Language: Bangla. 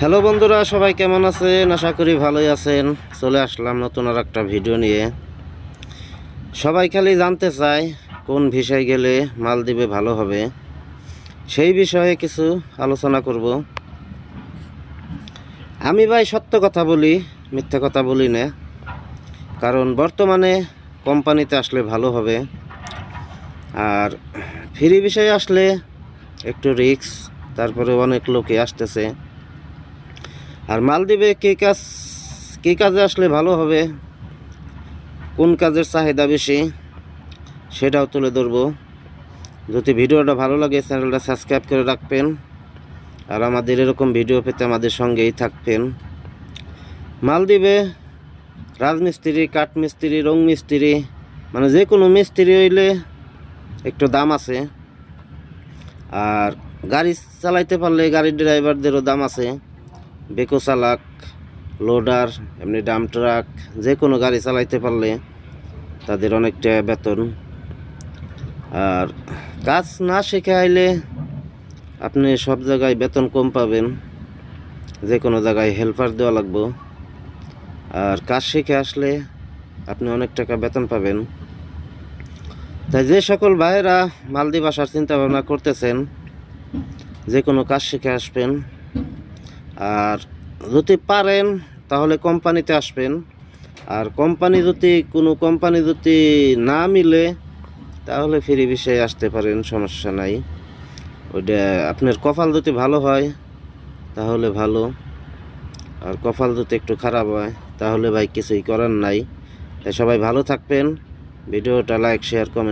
হ্যালো বন্ধুরা, সবাই কেমন আছেন? আশা করি ভালোই আছেন। চলে আসলাম নতুন আর একটা ভিডিও নিয়ে। সবাই খালি জানতে চায় কোন ভিসায় গেলে মালদ্বীপে ভালো হবে, সেই বিষয়ে কিছু আলোচনা করব। আমি ভাই সত্য কথা বলি, মিথ্যা কথা বলি না। কারণ বর্তমানে কোম্পানিতে আসলে ভালো হবে, আর ফ্রি বিষয়ে আসলে একটু রিস্ক। তারপরে অনেক লোকে আসতেছে। আর মালদ্বীপে কী কাজে আসলে ভালো হবে, কোন কাজের চাহিদা বেশি, সেটাও তুলে ধরবো। যদি ভিডিওটা ভালো লাগে চ্যানেলটা সাবস্ক্রাইব করে রাখবেন, আর আমাদের এরকম ভিডিও পেতে আমাদের সঙ্গেই থাকবেন। মালদ্বীপে রাজমিস্ত্রি, কাঠমিস্ত্রি, রং মিস্ত্রি, মানে যে কোনো মিস্ত্রি হইলে একটু দাম আছে। আর গাড়ি চালাইতে পারলে গাড়ির ড্রাইভারদেরও দাম আছে। বেকো চালাক, লোডার, এমনি ডাম ট্রাক, যে কোনো গাড়ি চালাইতে পারলে তাদের অনেকটা বেতন। আর কাজ না শেখাইলে আপনি সব জায়গায় বেতন কম পাবেন, যে কোনো জায়গায় হেল্পার দেওয়া লাগবে। আর কাজ শিখে আসলে আপনি অনেক টাকা বেতন পাবেন। তাই যে সকল ভাইয়েরা মালদ্বীপ আসার চিন্তা ভাবনা করতেছেন, যে কোনো কাজ শিখে আসবেন। আর যদি পারেন তাহলে কোম্পানিতে আসবেন। আর কোনো কোম্পানি যদি না মিলে তাহলে ফ্রি বিষয়ে আসতে পারেন, সমস্যা নাই। ওইটা আপনার কপাল যদি ভালো হয় তাহলে ভালো, আর কপাল যদি একটু খারাপ হয় তাহলে ভাই কিছুই করার নাই। তাই সবাই ভালো থাকবেন। ভিডিওটা লাইক, শেয়ার, কমেন্ট